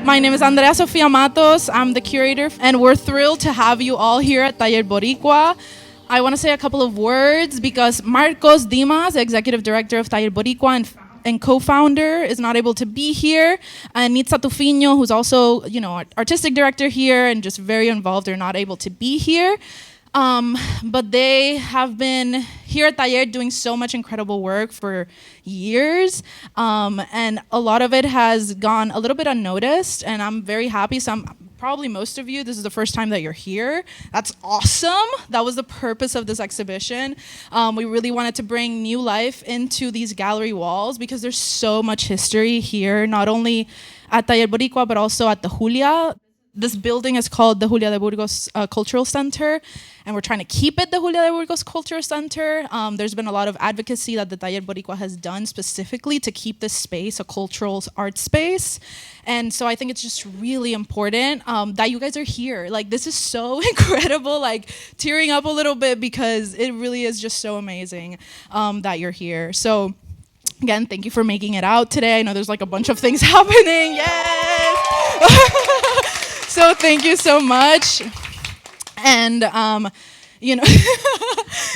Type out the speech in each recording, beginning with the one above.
My name is Andrea Sofia Matos. I'm the curator, and we're thrilled to have you all here at Taller Boricua. I want to say a couple of words because Marcos Dimas, executive director of Taller Boricua and co-founder, is not able to be here. And Nitza Tufiño, who's also, artistic director here and just very involved, are not able to be here. But they have been here at Taller doing so much incredible work for years, and a lot of it has gone a little bit unnoticed, and I'm very happy. Probably most of you, this is the first time that you're here. That's awesome. That was the purpose of this exhibition. We really wanted to bring new life into these gallery walls because there's so much history here, not only at Taller Boricua, but also at the Julia. This building is called the Julia de Burgos Cultural Center, and we're trying to keep it the Julia de Burgos Cultural Center. There's been a lot of advocacy that the Taller Boricua has done specifically to keep this space a cultural art space. And so I think it's just really important that you guys are here. Like, this is so incredible, like tearing up a little bit because it really is just so amazing that you're here. So again, thank you for making it out today. I know there's like a bunch of things happening. Yes! So thank you so much. And,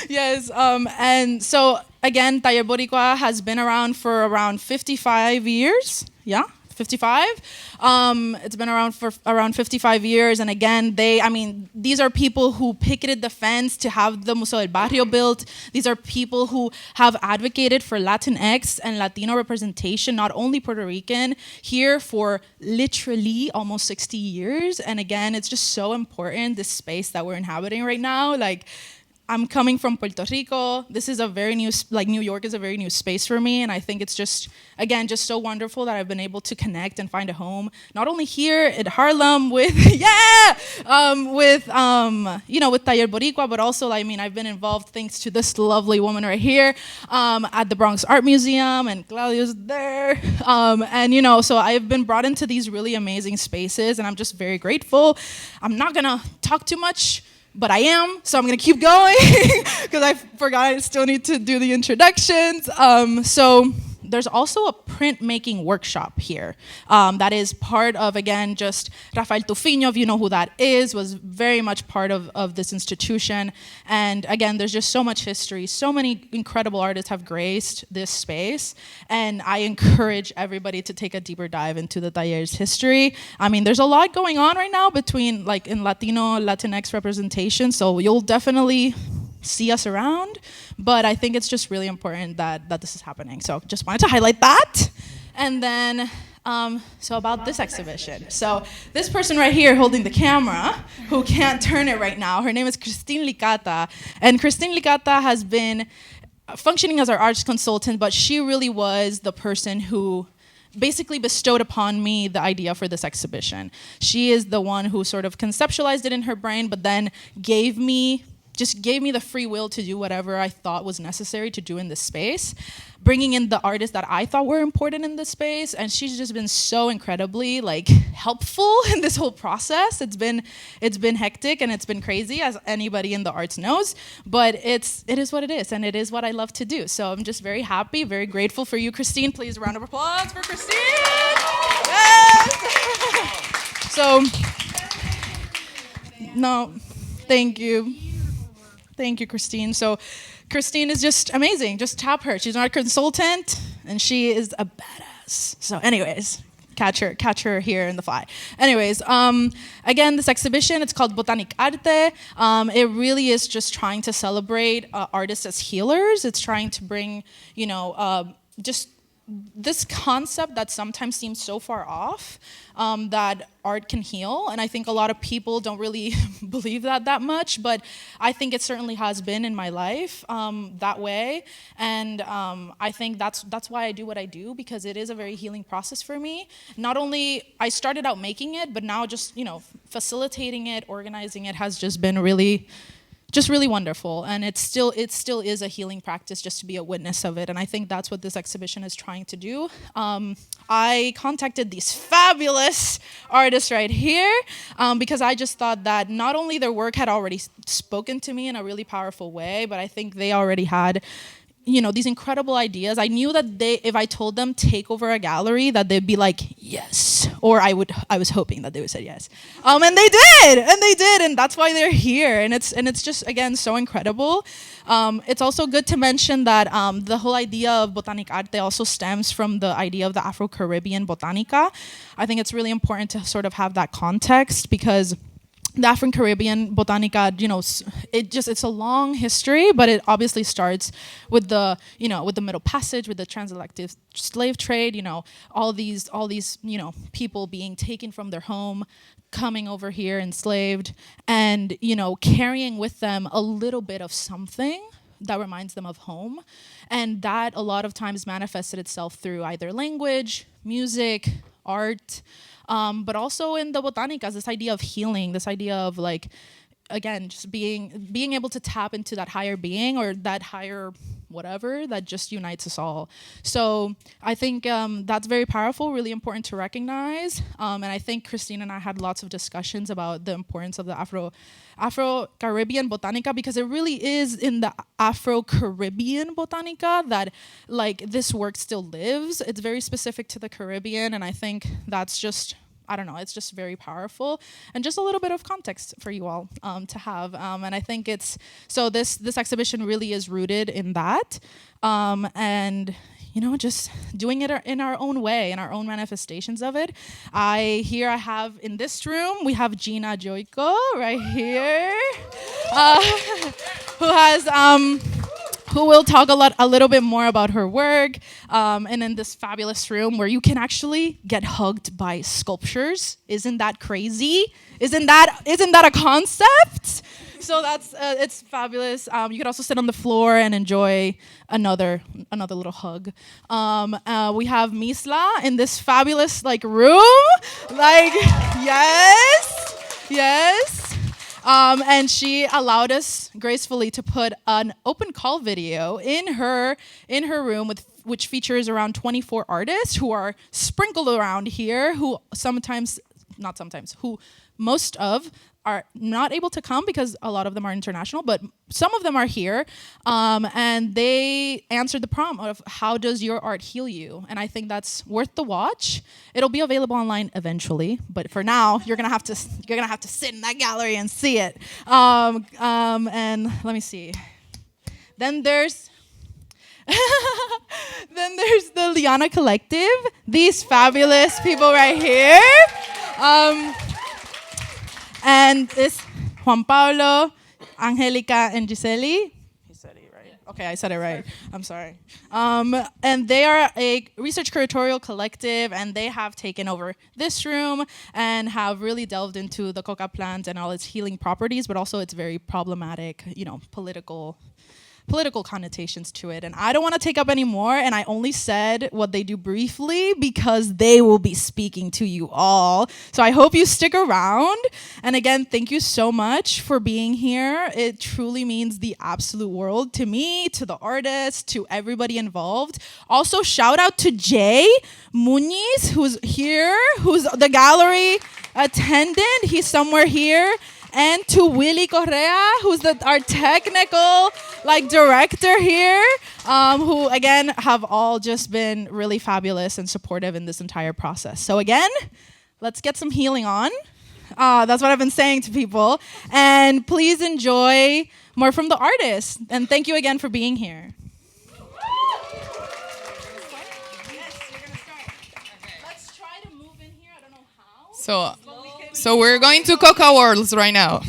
yes. And so again, Taller Boricua has been around for around 55 years. Yeah, 55. It's been around for around 55 years. And again, these are people who picketed the fence to have the Museo del Barrio built. These are people who have advocated for Latinx and Latino representation, not only Puerto Rican, here for literally almost 60 years. And again, it's just so important, this space that we're inhabiting right now. Like, I'm coming from Puerto Rico. This is a very new, New York is a very new space for me. And I think it's just, again, just so wonderful that I've been able to connect and find a home, not only here in Harlem with, with Taller Boricua, but also, I've been involved thanks to this lovely woman right here at the Bronx Art Museum, and Claudio's there. So I've been brought into these really amazing spaces, and I'm just very grateful. I'm not gonna talk too much, but I am, so I'm gonna keep going because I forgot I still need to do the introductions. So there's also a printmaking workshop here that is part of, again, just Rafael Tufiño, if you know who that is, was very much part of this institution. And again, there's just so much history. So many incredible artists have graced this space. And I encourage everybody to take a deeper dive into the Taller's history. There's a lot going on right now between, in Latinx representation. So you'll definitely see us around, but I think it's just really important that this is happening. So just wanted to highlight that. And then, so about this exhibition. So this person right here holding the camera, who can't turn it right now, her name is Christine Licata. And Christine Licata has been functioning as our arts consultant, but she really was the person who basically bestowed upon me the idea for this exhibition. She is the one who sort of conceptualized it in her brain, but then gave me the free will to do whatever I thought was necessary to do in this space, bringing in the artists that I thought were important in this space. And she's just been so incredibly helpful in this whole process. It's been hectic and it's been crazy, as anybody in the arts knows, but it is what it is, and it is what I love to do. So I'm just very happy, very grateful for you, Christine. Please, a round of applause for Christine. Yes. So, no, thank you. Thank you, Christine. So Christine is just amazing. Just tap her. She's not a consultant, and she is a badass. So anyways, catch her here in the fly. Anyways, again, this exhibition, it's called Botanicárte. It really is just trying to celebrate artists as healers. It's trying to bring, just this concept that sometimes seems so far off, that art can heal. And I think a lot of people don't really believe that much, but I think it certainly has been in my life that way. And I think that's why I do what I do, because it is a very healing process for me. Not only I started out making it, but now just, facilitating it, organizing it has just been really wonderful. And it still is a healing practice just to be a witness of it. And I think that's what this exhibition is trying to do. I contacted these fabulous artists right here because I just thought that not only their work had already spoken to me in a really powerful way, but I think they already had these incredible ideas. I knew that if I told them take over a gallery, that they'd be like, yes. Or I was hoping that they would say yes. And they did, and that's why they're here. And it's just, again, so incredible. It's also good to mention that the whole idea of Botanicárte also stems from the idea of the Afro-Caribbean botanica. I think it's really important to sort of have that context, because the Afro-Caribbean botanica, it's a long history, but it obviously starts with the Middle Passage, with the transatlantic slave trade, all these people being taken from their home, coming over here enslaved, and, carrying with them a little bit of something that reminds them of home. And that a lot of times manifested itself through either language, music, art, but also in the botanicas, this idea of healing, this idea of again, just being able to tap into that higher being, or that higher whatever that just unites us all. So I think that's very powerful, really important to recognize. And I think Christine and I had lots of discussions about the importance of the Afro-Caribbean botanica, because it really is in the Afro-Caribbean botanica that this work still lives. It's very specific to the Caribbean, and I think that's just, I don't know, it's just very powerful, and just a little bit of context for you all to have. And I think this exhibition really is rooted in that, and just doing it in our own way, in our own manifestations of it. I have in this room, we have Gina Goico right here, who will talk a little bit more about her work, and in this fabulous room where you can actually get hugged by sculptures. Isn't that crazy? Isn't that a concept? So it's fabulous. You could also sit on the floor and enjoy another little hug. We have Misla in this fabulous room. Yes. And she allowed us gracefully to put an open call video in her room which features around 24 artists who are sprinkled around here, who most of are not able to come because a lot of them are international, but some of them are here, and they answered the prompt of how does your art heal you? And I think that's worth the watch. It'll be available online eventually, but for now, you're gonna have to sit in that gallery and see it. And let me see. Then there's the Liana Collective. These fabulous people right here. And this Juan Pablo, Angélica, and Giselly. He said it right. Okay, I said it right. I'm sorry. And they are a research curatorial collective, and they have taken over this room and have really delved into the coca plant and all its healing properties, but also its very problematic, political connotations to it. And I don't want to take up any more, and I only said what they do briefly because they will be speaking to you all. So I hope you stick around. And again, thank you so much for being here. It truly means the absolute world to me, to the artists, to everybody involved. Also, shout out to Jay Muniz, who's here, who's the gallery attendant. He's somewhere here. And to Willy Correa, who's our technical director here, who again have all just been really fabulous and supportive in this entire process. So again, let's get some healing on. That's what I've been saying to people. And please enjoy more from the artists. And thank you again for being here. Let's try to move in here. I don't know how. So we're going to Coca Worlds right now.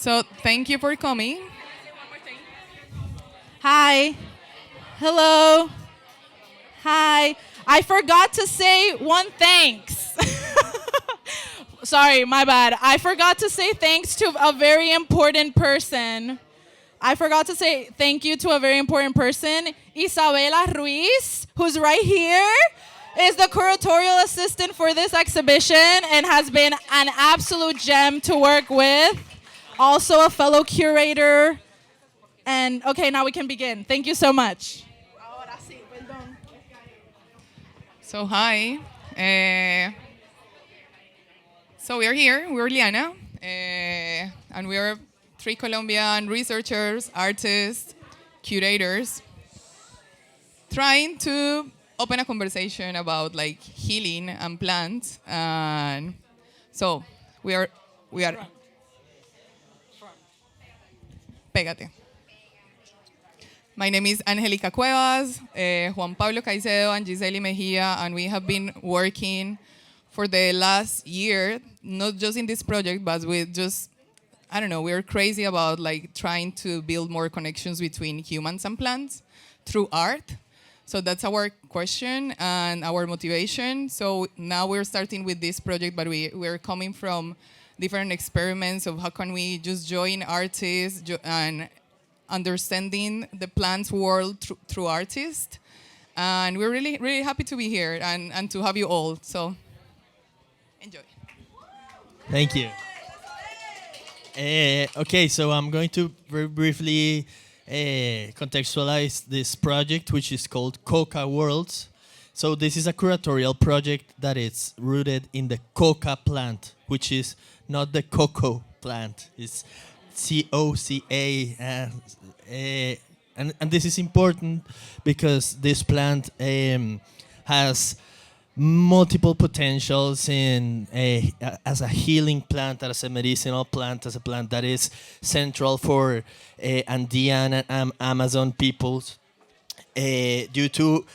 So thank you for coming. Hi. Hello. Hi. I forgot to say one thanks. Sorry, my bad. I forgot to say thanks to a very important person. I forgot to say thank you to a very important person. Isabela Ruiz, who's right here, is the curatorial assistant for this exhibition and has been an absolute gem to work with. Also a fellow curator. And okay, now we can begin. Thank you so much. So hi. So we are here. We're Liana, and we are three Colombian researchers, artists, curators, trying to open a conversation about like healing and plants. And so we are. Pégate. My name is Angélica Cuevas, Juan Pablo Caicedo, and Giselly Mejía, and we have been working for the last year, not just in this project, but with just, I don't know, we're crazy about like trying to build more connections between humans and plants through art. So that's our question and our motivation. So now we're starting with this project, but we're coming from different experiments of how can we just join artists and understanding the plants world through artists. And we're really, really happy to be here and to have you all. So enjoy. Thank you. Okay, so I'm going to very briefly contextualize this project, which is called Coca Worlds. So this is a curatorial project that is rooted in the coca plant, which is not the cocoa plant. It's COCA. And this is important because this plant has multiple potentials as a healing plant, as a medicinal plant, as a plant that is central for Andean and Amazon peoples due to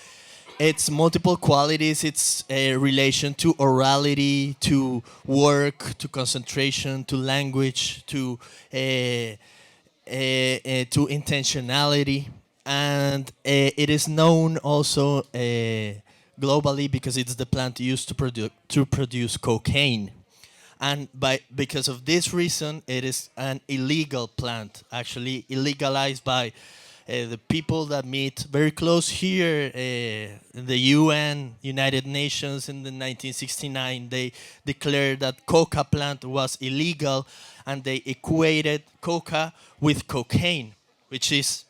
its multiple qualities, its relation to orality, to work, to concentration, to language, to intentionality, and it is known also globally because it's the plant used to produce cocaine, and because of this reason, it is an illegal plant, actually illegalized by the people that meet very close here in the UN, United Nations in the 1969. They declared that coca plant was illegal, and they equated coca with cocaine, which is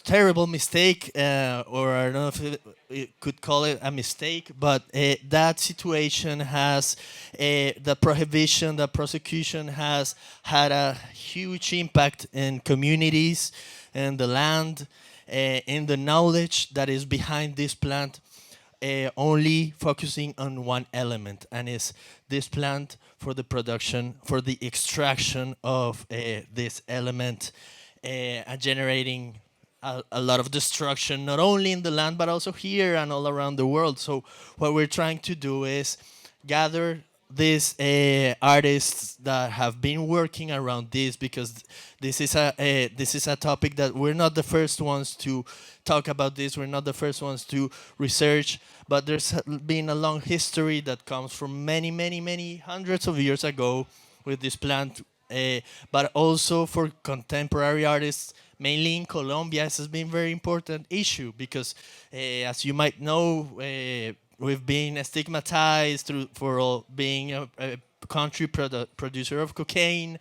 terrible mistake, or I don't know if it could call it a mistake, but that situation has the prohibition, the prosecution has had a huge impact in communities, in the land, in the knowledge that is behind this plant, only focusing on one element, and is this plant for the production, for the extraction of this element, and generating a lot of destruction, not only in the land, but also here and all around the world. So what we're trying to do is gather these artists that have been working around this, because this is a topic that we're not the first ones to talk about this. We're not the first ones to research, but there's been a long history that comes from many hundreds of years ago with this plant, but also for contemporary artists, mainly in Colombia. This has been a very important issue because, as you might know, we've been stigmatized for being a country producer of cocaine.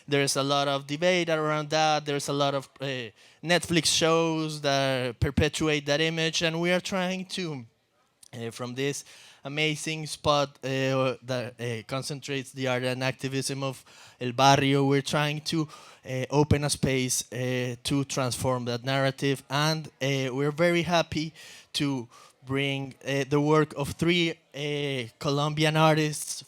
There's a lot of debate around that. There's a lot of Netflix shows that perpetuate that image, and we are trying to, from this amazing spot that concentrates the art and activism of El Barrio, we're trying to open a space to transform that narrative, and we're very happy to bring the work of three Colombian artists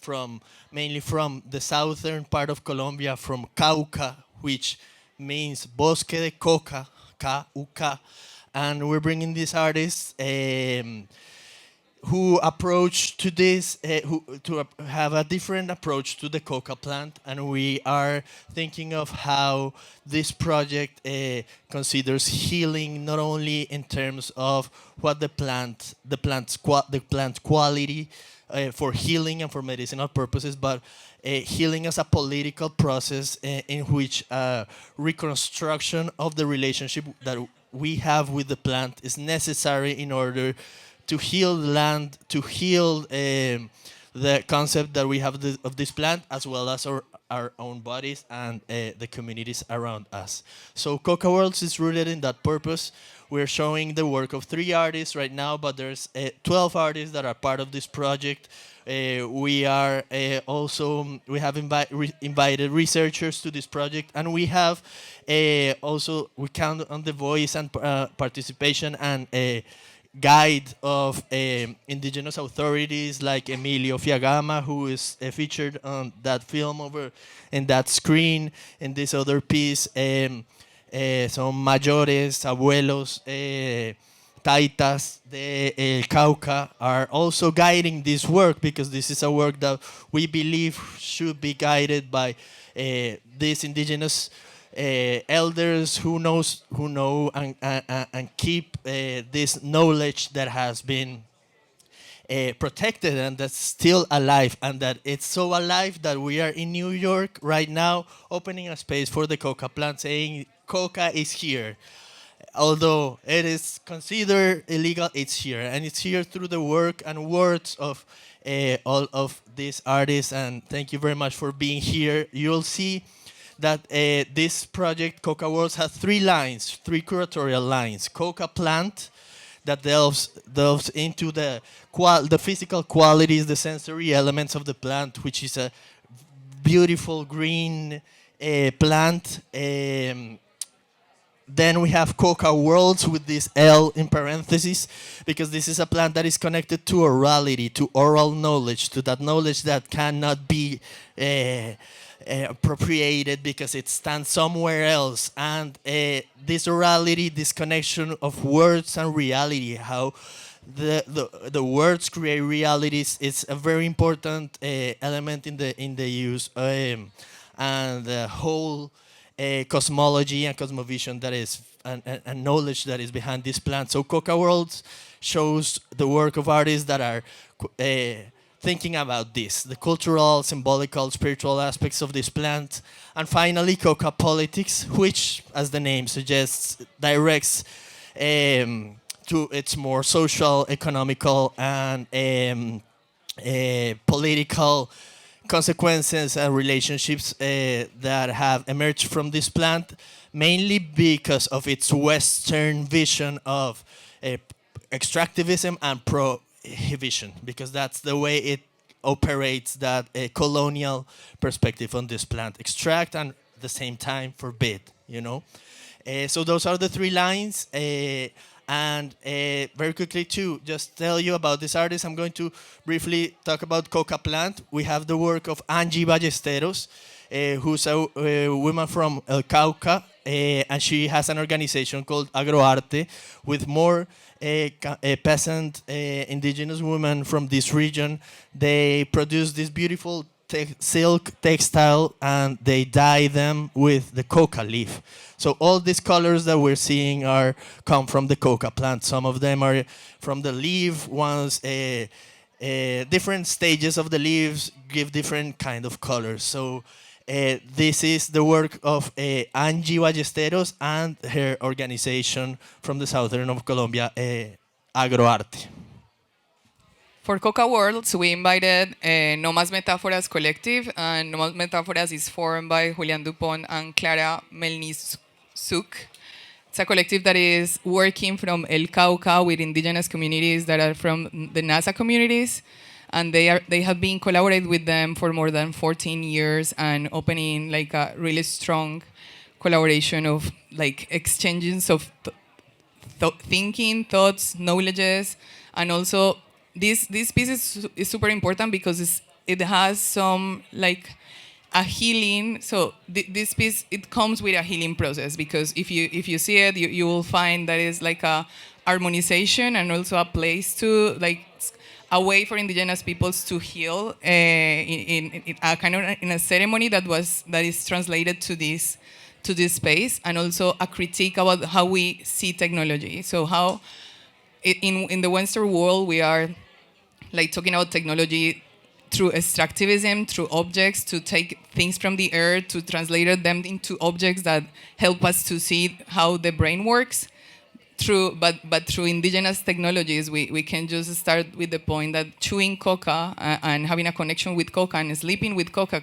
mainly from the southern part of Colombia, from Cauca, which means Bosque de Coca, K-U-K, and we're bringing these artists who approach to this, have a different approach to the coca plant, and we are thinking of how this project considers healing not only in terms of what the plant quality for healing and for medicinal purposes, but healing as a political process in which reconstruction of the relationship that we have with the plant is necessary in order to heal the land, to heal the concept that we have of this plant, as well as our own bodies and the communities around us. So Coca Worlds is rooted in that purpose. We're showing the work of 3 artists right now, but there's 12 artists that are part of this project. We have invited researchers to this project, and we have we count on the voice and participation and guide of indigenous authorities like Emilio Fiagama, who is featured on that film over in that screen. In this other piece, some mayores, abuelos, taitas de El Cauca are also guiding this work, because this is a work that we believe should be guided by these indigenous elders who know and keep this knowledge that has been protected and that's still alive, and that it's so alive that we are in New York right now opening a space for the coca plant, saying coca is here. Although it is considered illegal, it's here, and it's here through the work and words of all of these artists. And thank you very much for being here. You'll see that this project, Coca Worlds, has 3 lines, 3 curatorial lines. Coca Plant, that delves into the physical qualities, the sensory elements of the plant, which is a beautiful green plant. Then we have Coca Worlds with this L in parentheses, because this is a plant that is connected to orality, to oral knowledge, to that knowledge that cannot be appropriated because it stands somewhere else. And this orality, this connection of words and reality, how the words create realities, is a very important element in the use and the whole cosmology and cosmovision that is and knowledge that is behind this plant. So Coca Worlds shows the work of artists that are thinking about this, the cultural, symbolical, spiritual aspects of this plant. And finally, Coca Politics, which, as the name suggests, directs to its more social, economical, and political consequences and relationships that have emerged from this plant, mainly because of its Western vision of extractivism and prohibition, because that's the way it operates, that colonial perspective on this plant. Extract and at the same time forbid, you know? So those are the 3 lines. And very quickly, to just tell you about this artist, I'm going to briefly talk about Coca Plant. We have the work of Angie Ballesteros, who's a woman from El Cauca, and she has an organization called Agroarte with more peasant indigenous women from this region. They produce this beautiful silk textile, and they dye them with the coca leaf. So all these colors that we're seeing come from the coca plant. Some of them are from the leaf. Ones different stages of the leaves give different kind of colors. So this is the work of Angie Ballesteros and her organization from the southern of Colombia, Agroarte. For Coca Worlds, we invited No Más Metáforas Collective, and No Más Metáforas is formed by Julian Dupont and Clara Melnizuk. It's a collective that is working from El Cauca with indigenous communities that are from the NASA communities, and they have been collaborating with them for more than 14 years and opening like a really strong collaboration of like exchanges of thinking, thoughts, knowledges, and also this piece is super important because it has some like a healing. So this piece, it comes with a healing process, because if you see it, you will find that it's like a harmonization and also a place to like a way for indigenous peoples to heal in a kind of in a ceremony that is translated to this space, and also a critique about how we see technology. So how in the Western world we are like talking about technology through extractivism, through objects, to take things from the earth, to translate them into objects that help us to see how the brain works. But through indigenous technologies, we can just start with the point that chewing coca and having a connection with coca and sleeping with coca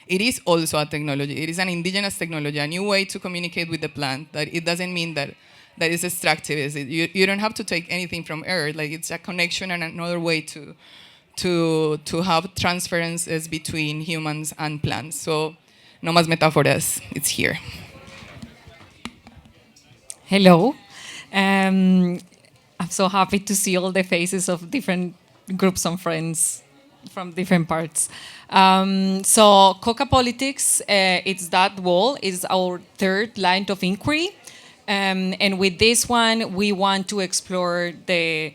it is also a technology. It is an indigenous technology, a new way to communicate with the plant. That it doesn't mean that is extractivist. You don't have to take anything from earth. Like, it's a connection and another way to have transferences between humans and plants. So, no más metáforas. It's here. Hello. I'm so happy to see all the faces of different groups and friends from different parts. So Coca Politics, it's that wall, is our third line of inquiry. And with this one, we want to explore the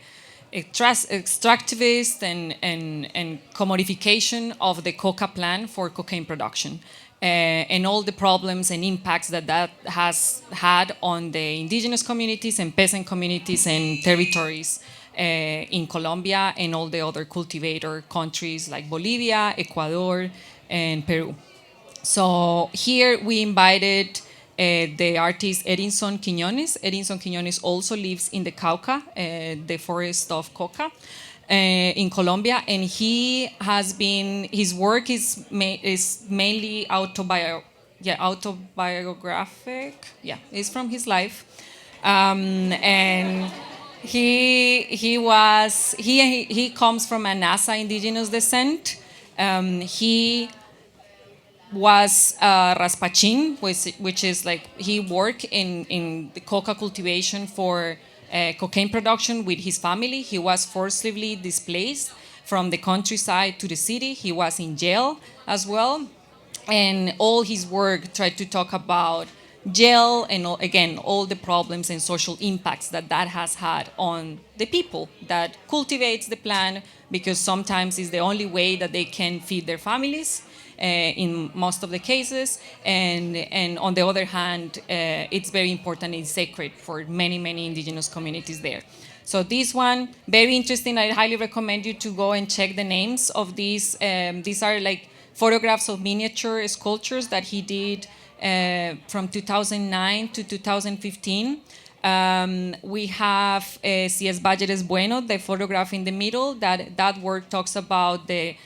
extractivist and commodification of the coca plant for cocaine production. And all the problems and impacts that has had on the indigenous communities and peasant communities and territories in Colombia and all the other cultivator countries like Bolivia, Ecuador, and Peru. So here we invited the artist Edinson Quiñones. Edinson Quiñones also lives in the Cauca, the forest of coca. In Colombia, and he has been, his work is mainly autobiographic. Yeah, it's from his life, and he comes from a Nasa indigenous descent. He was Raspachin, which is like, he worked in the coca cultivation for cocaine production with his family. He was forcibly displaced from the countryside to the city. He was in jail as well. And all his work tried to talk about jail and, again, all the problems and social impacts that has had on the people that cultivates the plant, because sometimes it's the only way that they can feed their families. In most of the cases, and on the other hand, it's very important, it's sacred for many indigenous communities there. So this one, very interesting. I highly recommend you to go and check the names of these. These are like photographs of miniature sculptures that he did from 2009 to 2015. We have C.S. Balleres Bueno, the photograph in the middle. That work talks about the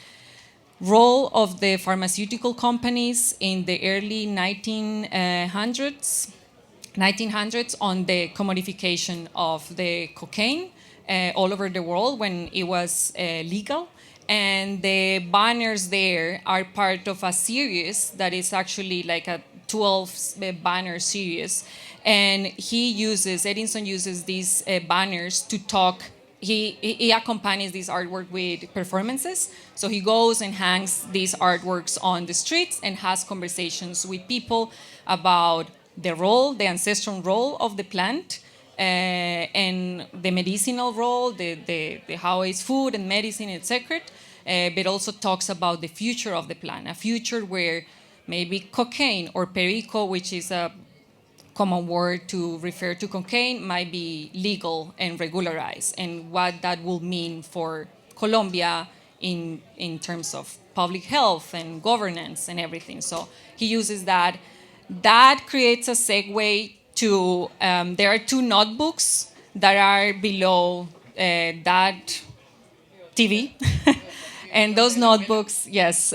role of the pharmaceutical companies in the early 1900s on the commodification of the cocaine all over the world when it was legal. And the banners there are part of a series that is actually like a 12 banner series. And Edinson uses these banners to talk. He accompanies this artwork with performances. So he goes and hangs these artworks on the streets and has conversations with people about the ancestral role of the plant, and the medicinal role, the how it's food and medicine, etc. But also talks about the future of the plant, a future where maybe cocaine or perico, which is a common word to refer to cocaine, might be legal and regularized, and what that will mean for Colombia in terms of public health and governance and everything. So he uses that. That creates a segue to, there are two notebooks that are below that TV. And those notebooks, yes.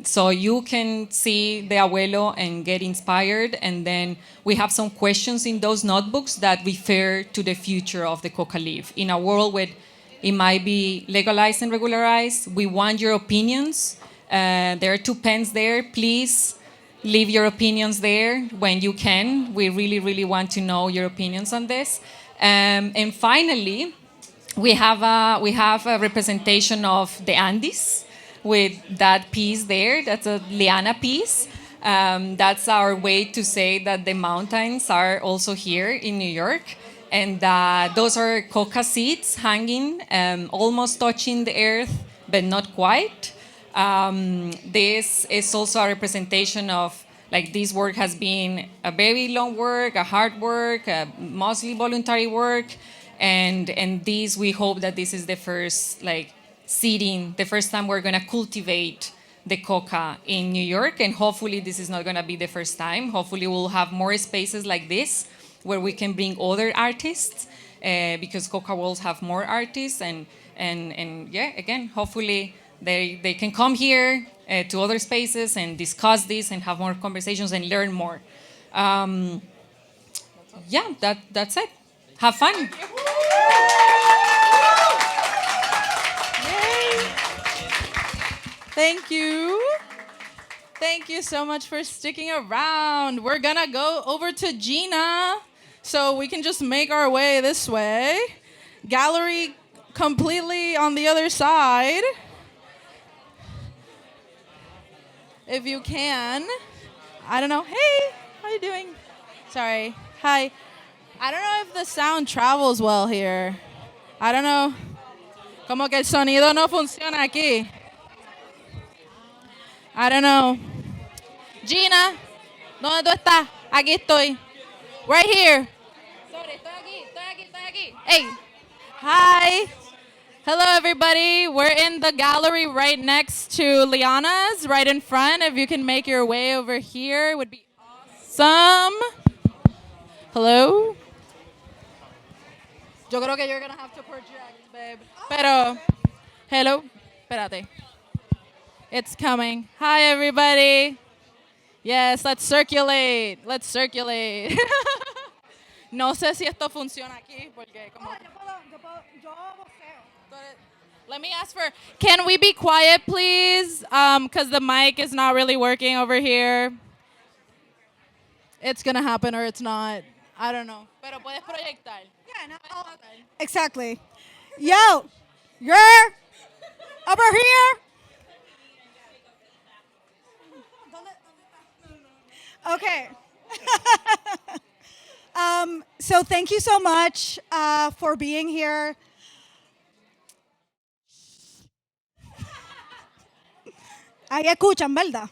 So you can see the abuelo and get inspired. And then we have some questions in those notebooks that refer to the future of the coca leaf. In a world where it might be legalized and regularized, we want your opinions. There are two pens there. Please leave your opinions there when you can. We really want to know your opinions on this. And finally, we have a representation of the Andes with that piece there. That's a Liana piece. That's our way to say that the mountains are also here in New York. And those are coca seeds hanging, almost touching the earth, but not quite. This is also a representation of, like, this work has been a very long work, a hard work, mostly voluntary work. And this, we hope that this is the first, like, seeding, the first time we're going to cultivate the coca in New York. And hopefully this is not going to be the first time. Hopefully we'll have more spaces like this where we can bring other artists, because coca walls have more artists. And yeah, again, hopefully they can come here to other spaces and discuss this and have more conversations and learn more. Yeah, that's it. Have fun. Thank you. Thank you so much for sticking around. We're gonna go over to Gina, so we can just make our way this way. Gallery completely on the other side. If you can. I don't know. Hey, how you doing? Sorry. Hi. I don't know if the sound travels well here. I don't know. Como que el sonido no funciona aquí. I don't know. Gina, ¿dónde tú estás? Aquí estoy. Right here. Sorry, estoy aquí. Hey. Hi. Hello, everybody. We're in the gallery right next to Liana's, right in front. If you can make your way over here, it would be awesome. Hello? Yo creo que you're going to have to project, babe. Pero, hello? Espérate. It's coming. Hi, everybody. Yes, let's circulate. Let's circulate. No sé si esto funciona aquí, porque como... Let me ask for, can we be quiet, please? Because the mic is not really working over here. It's going to happen or it's not. I don't know. Pero puedes proyectar. Yeah, no, exactly. Yo, you're over here. Okay. So thank you so much for being here. Ahí escuchan, ¿verdad?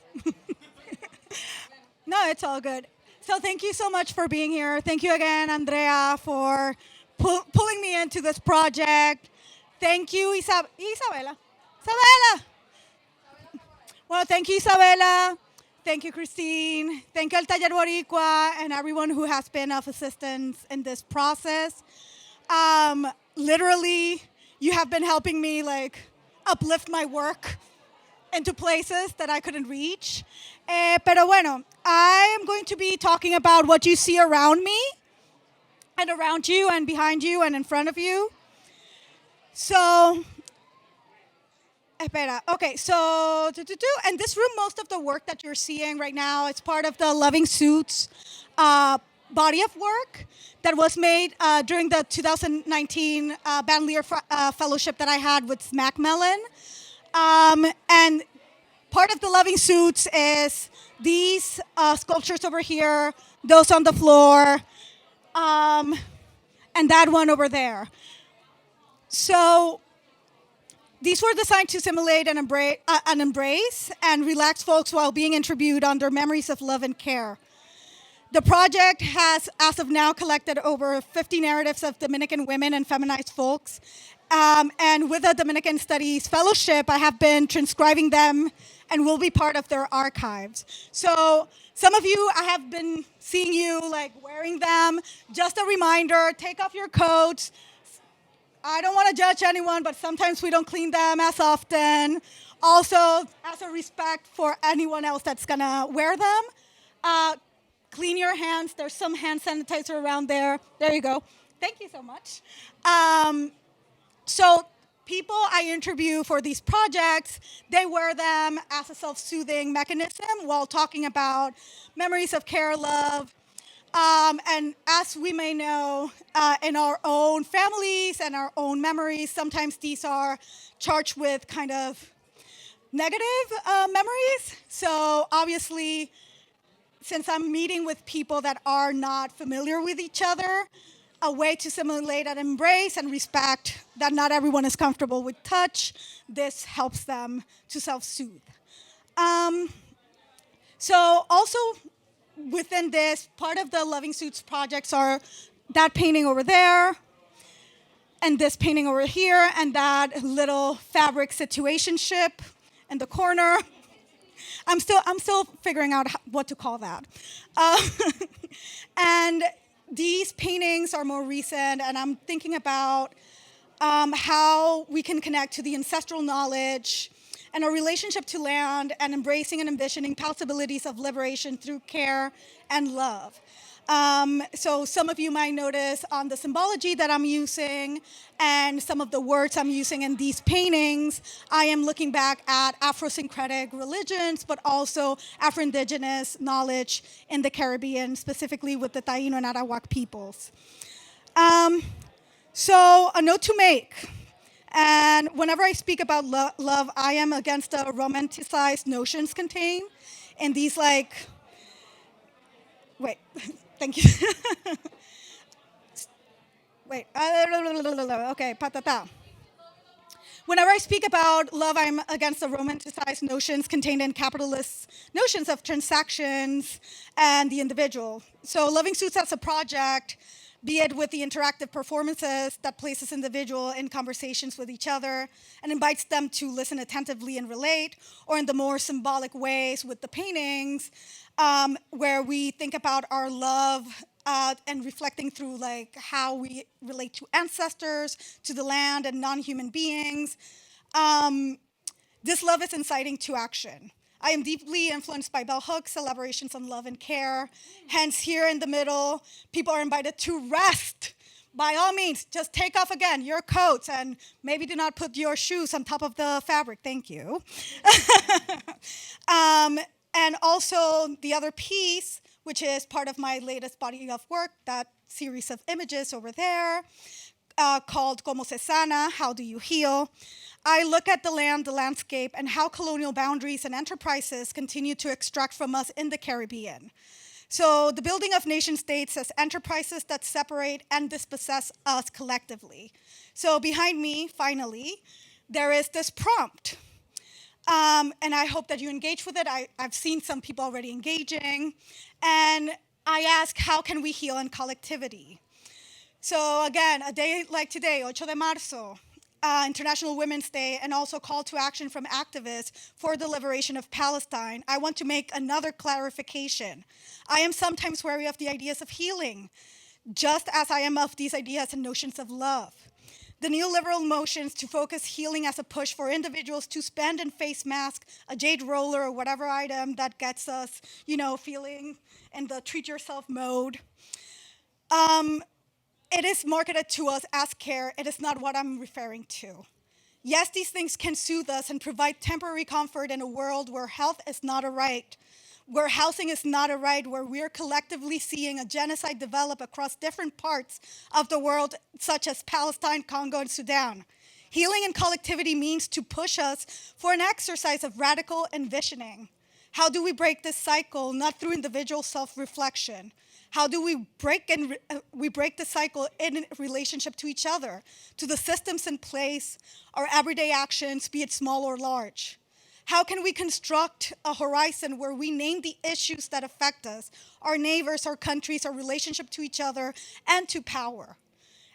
No, it's all good. So thank you so much for being here. Thank you again, Andrea, for pulling me into this project. Thank you, Isabela. Isabela! Well, thank you, Isabela. Thank you, Christine. Thank you, El Taller Boricua, and everyone who has been of assistance in this process. Literally, you have been helping me, like, uplift my work into places that I couldn't reach. Pero bueno, I am going to be talking about what you see around me and around you and behind you and in front of you. So, okay, so, and this room, most of the work that you're seeing right now, it's part of the Loving Suits body of work that was made during the 2019 Bandelier Fellowship that I had with Smack Melon. And part of the Loving Suits is these sculptures over here, those on the floor, and that one over there. So these were designed to simulate an embrace and relax folks while being interviewed on their memories of love and care. The project has, as of now, collected over 50 narratives of Dominican women and feminized folks. And with the Dominican Studies Fellowship, I have been transcribing them and will be part of their archives. So some of you, I have been seeing you like wearing them. Just a reminder, take off your coats. I don't want to judge anyone, but sometimes we don't clean them as often. Also, as a respect for anyone else that's gonna wear them, clean your hands. There's some hand sanitizer around there. There you go. Thank you so much. So people I interview for these projects, they wear them as a self-soothing mechanism while talking about memories of care, love. And as we may know, in our own families and our own memories, sometimes these are charged with kind of negative memories. So obviously, since I'm meeting with people that are not familiar with each other, a way to simulate and embrace and respect that not everyone is comfortable with touch. This helps them to self-soothe. So also within this, part of the Loving Suits projects are that painting over there, and this painting over here, and that little fabric situationship in the corner. I'm still figuring out what to call that. And these paintings are more recent, and I'm thinking about how we can connect to the ancestral knowledge and our relationship to land and embracing and envisioning possibilities of liberation through care and love. So some of you might notice on the symbology that I'm using and some of the words I'm using in these paintings, I am looking back at Afrosyncretic religions, but also Afro-Indigenous knowledge in the Caribbean, specifically with the Taino and Arawak peoples. So a note to make. And whenever I speak about love, I am against the romanticized notions contained in these wait, thank you. Wait, okay, patata. Whenever I speak about love, I'm against the romanticized notions contained in capitalist notions of transactions and the individual. So Loving Suits as a project, be it with the interactive performances that places individual in conversations with each other and invites them to listen attentively and relate, or in the more symbolic ways with the paintings, where we think about our love and reflecting through how we relate to ancestors, to the land and non-human beings. This love is inciting to action. I am deeply influenced by bell hooks, elaborations on love and care. Hence, here in the middle, people are invited to rest. By all means, just take off again your coats and maybe do not put your shoes on top of the fabric. Thank you. And also the other piece, which is part of my latest body of work, that series of images over there, called Como se sana, How Do You Heal? I look at the land, the landscape, and how colonial boundaries and enterprises continue to extract from us in the Caribbean. So the building of nation states as enterprises that separate and dispossess us collectively. So behind me, finally, there is this prompt. And I hope that you engage with it. I've seen some people already engaging. And I ask, how can we heal in collectivity? So again, a day like today, 8 de marzo, International Women's Day, and also call to action from activists for the liberation of Palestine, I want to make another clarification. I am sometimes wary of the ideas of healing, just as I am of these ideas and notions of love. The neoliberal motions to focus healing as a push for individuals to spend and face mask, a jade roller, or whatever item that gets us, feeling in the treat yourself mode. It is marketed to us as care. It is not what I'm referring to. Yes, these things can soothe us and provide temporary comfort in a world where health is not a right, where housing is not a right, where we're collectively seeing a genocide develop across different parts of the world, such as Palestine, Congo, and Sudan. Healing and collectivity means to push us for an exercise of radical envisioning. How do we break this cycle? Not through individual self-reflection. How do we break the cycle in relationship to each other, to the systems in place, our everyday actions, be it small or large? How can we construct a horizon where we name the issues that affect us, our neighbors, our countries, our relationship to each other, and to power?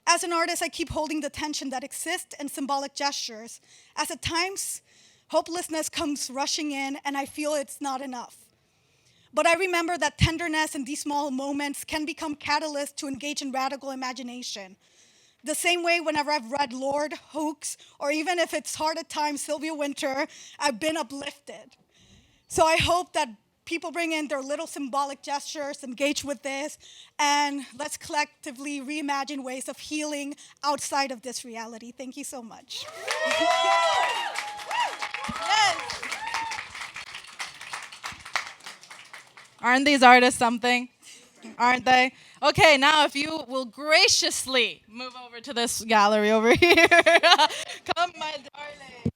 As an artist, I keep holding the tension that exists in symbolic gestures, as at times, hopelessness comes rushing in, and I feel it's not enough. But I remember that tenderness in these small moments can become catalysts to engage in radical imagination. The same way whenever I've read Lord, Hooks, or even if it's hard at times, Sylvia Wynter, I've been uplifted. So I hope that people bring in their little symbolic gestures, engage with this, and let's collectively reimagine ways of healing outside of this reality. Thank you so much. Yes. Aren't these artists something? Aren't they? Okay, now if you will graciously move over to this gallery over here. Come, my darling.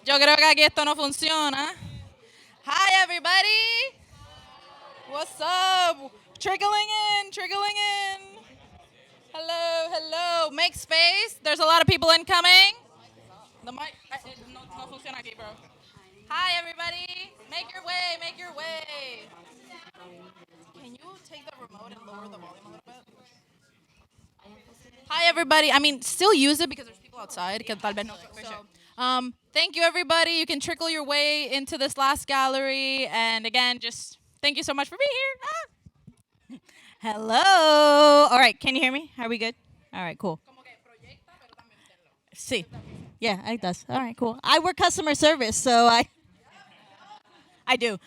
Yo creo que aquí esto no funciona. Hi, everybody. What's up? Trickling in, trickling in. Hello, hello. Make space. There's a lot of people incoming. The mic no funciona aquí, bro. Hi, everybody. Make your way, make your way. Can you take the remote and lower the volume a little bit? Hi, everybody. I mean, still use it because there's people outside. Que tal vez no. So, thank you, everybody. You can trickle your way into this last gallery. And again, just thank you so much for being here. Hello. All right, can you hear me? Are we good? All right, cool. Sí. Yeah, it does. All right, cool. I work customer service, so I do.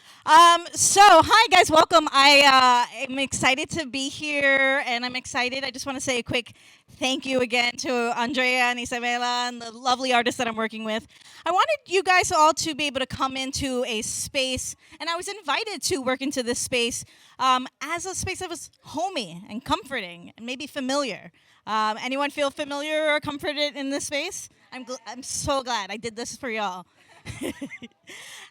So, hi guys, welcome. I am excited to be here, and I'm excited. I just want to say a quick thank you again to Andrea and Isabella and the lovely artists that I'm working with. I wanted you guys all to be able to come into a space, and I was invited to work into this space as a space that was homey and comforting and maybe familiar. Anyone feel familiar or comforted in this space? I'm so glad I did this for y'all.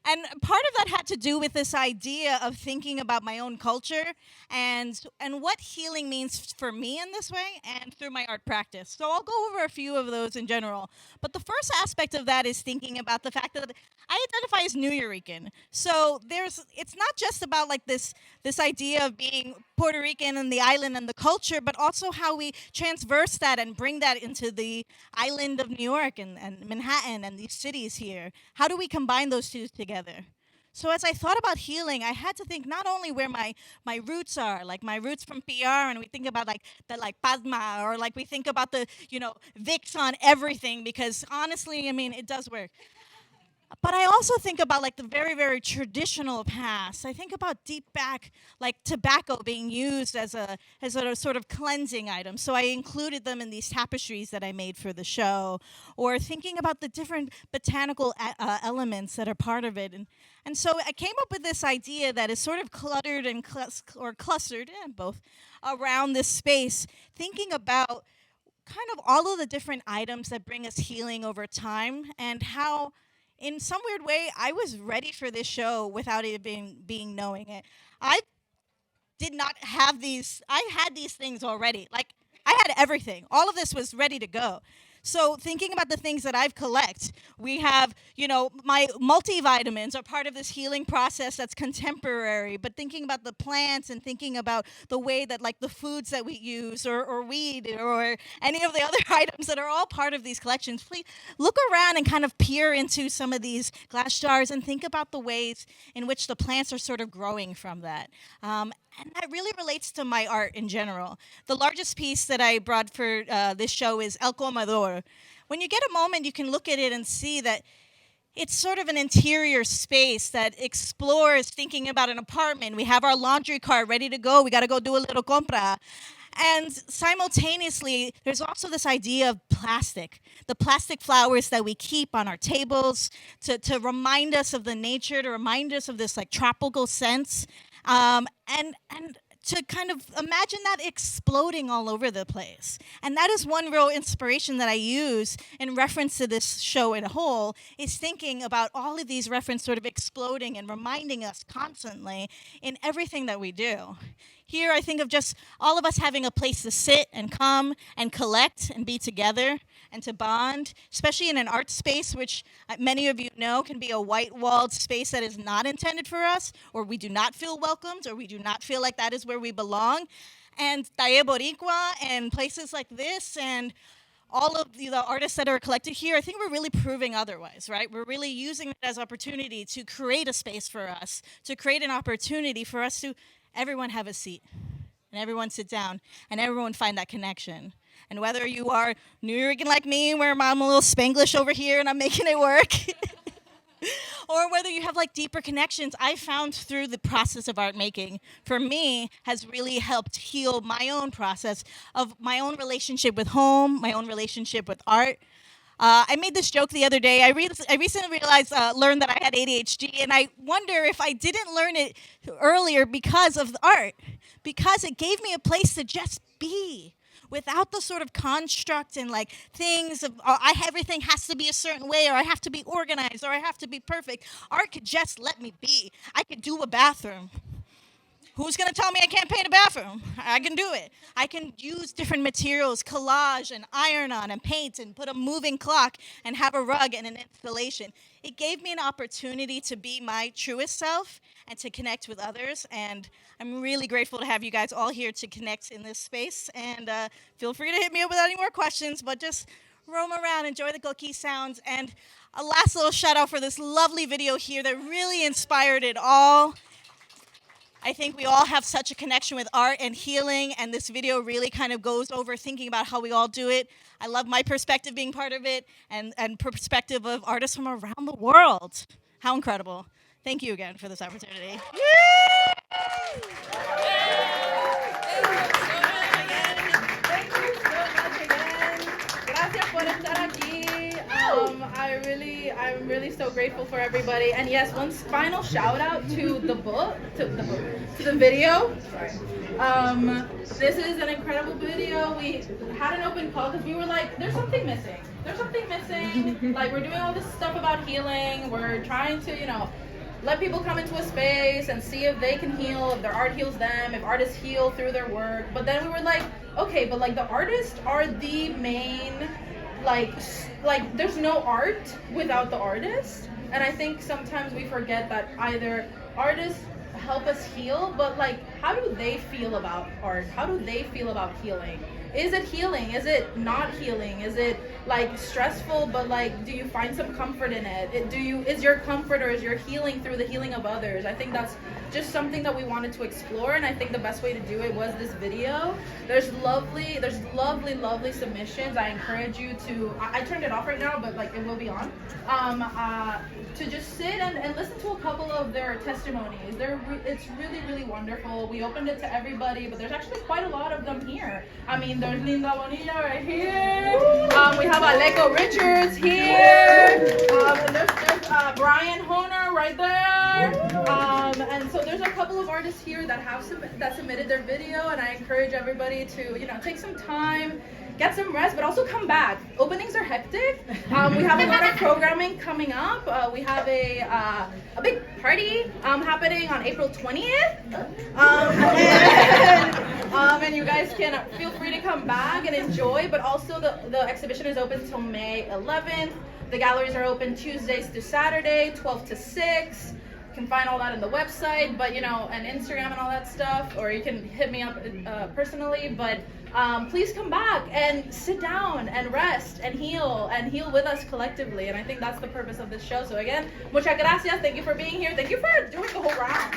And part of that had to do with this idea of thinking about my own culture and what healing means for me in this way and through my art practice. So I'll go over a few of those in general. But the first aspect of that is thinking about the fact that I identify as New Yorican. So it's not just about like this idea of being Puerto Rican and the island and the culture, but also how we transverse that and bring that into the island of New York and Manhattan and these cities here. How do we combine those two together? So as I thought about healing, I had to think not only where my roots are, like my roots from PR, and we think about like the Padma, or like we think about the, Vicks on everything, because honestly, I mean, it does work. But I also think about like the very, very traditional past. I think about deep back, like tobacco being used as a sort of cleansing item. So I included them in these tapestries that I made for the show, or thinking about the different botanical elements that are part of it. And so I came up with this idea that is sort of cluttered and clustered, both, around this space, thinking about kind of all of the different items that bring us healing over time, and how in some weird way, I was ready for this show without it being knowing it. I did not have these. I had these things already. Like, I had everything. All of this was ready to go. So thinking about the things that I've collect, we have, my multivitamins are part of this healing process that's contemporary, but thinking about the plants and thinking about the way that like the foods that we use or weed or any of the other items that are all part of these collections, please look around and kind of peer into some of these glass jars and think about the ways in which the plants are sort of growing from that. And that really relates to my art in general. The largest piece that I brought for this show is El Comedor. When you get a moment, you can look at it and see that it's sort of an interior space that explores thinking about an apartment. We have our laundry cart ready to go. We got to go do a little compra. And simultaneously, there's also this idea of plastic, the plastic flowers that we keep on our tables to remind us of the nature, to remind us of this like tropical sense. And to kind of imagine that exploding all over the place. And that is one real inspiration that I use in reference to this show in a whole, is thinking about all of these references sort of exploding and reminding us constantly in everything that we do. Here, I think of just all of us having a place to sit and come and collect and be together and to bond, especially in an art space, which many of you know can be a white-walled space that is not intended for us, or we do not feel welcomed, or we do not feel like that is where we belong. And Taller Boricua and places like this and all of the artists that are collected here, I think we're really proving otherwise, right? We're really using it as opportunity to create a space for us, to create an opportunity for us to everyone have a seat, and everyone sit down, and everyone find that connection. And whether you are New Yorican like me, where I'm a little Spanglish over here and I'm making it work, or whether you have like deeper connections, I found through the process of art making, for me, has really helped heal my own process of my own relationship with home, my own relationship with art. I made this joke the other day. I recently learned that I had ADHD, and I wonder if I didn't learn it earlier because of the art, because it gave me a place to just be without the sort of construct and like things of everything has to be a certain way, or I have to be organized, or I have to be perfect. Art could just let me be. I could do a bathroom. Who's going to tell me I can't paint a bathroom? I can do it. I can use different materials, collage and iron on and paint and put a moving clock and have a rug and an installation. It gave me an opportunity to be my truest self and to connect with others. And I'm really grateful to have you guys all here to connect in this space. And feel free to hit me up with any more questions, but just roam around, enjoy the Goki sounds. And a last little shout out for this lovely video here that really inspired it all. I think we all have such a connection with art and healing, and this video really kind of goes over thinking about how we all do it. I love my perspective being part of it, and perspective of artists from around the world. How incredible. Thank you again for this opportunity. Gracias por estar aquí. I'm really so grateful for everybody. And yes, one final shout out to the video. Sorry. This is an incredible video. We had an open call because we were like, there's something missing. Like, we're doing all this stuff about healing. We're trying to, let people come into a space and see if they can heal, if their art heals them, if artists heal through their work. But then we were like, okay, but like the artists are the main, like there's no art without the artist. And I think sometimes we forget that either artists help us heal, but like, how do they feel about art? How do they feel about healing? Is it healing? Is it not healing? Is it like stressful, but like, do you find some comfort in it? Is your comfort or is your healing through the healing of others? I think that's just something that we wanted to explore, and I think the best way to do it was this video. There's lovely submissions. I encourage you to, I turned it off right now, but like it will be on, to just sit and listen to a couple of their testimonies. It's really wonderful. We opened it to everybody, but there's actually quite a lot of them here. I mean, there's Linda Bonilla right here. We have Aleko Richards here. There's Brian Honer right there. And so there's a couple of artists here that submitted their video, and I encourage everybody to, take some time, get some rest, but also come back. Openings are hectic. We have a lot of programming coming up. We have a big party happening on April 20th. And you guys can feel free to come back and enjoy, but also the exhibition is open till May 11th. The galleries are open Tuesdays to Saturday, 12 to 6. You can find all that on the website, but and Instagram and all that stuff, or you can hit me up personally. But please come back and sit down and rest and heal with us collectively. And I think that's the purpose of this show. So again, muchas gracias. Thank you for being here. Thank you for doing the whole round.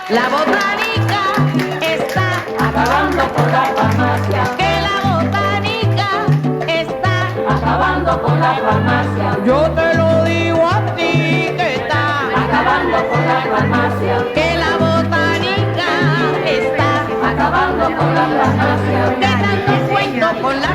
La botánica está acabando con la farmacia. Que la botánica está acabando con la farmacia. Yo te lo digo a ti que está acabando con la farmacia. Que la botánica está acabando con la farmacia. De tanto cuento con la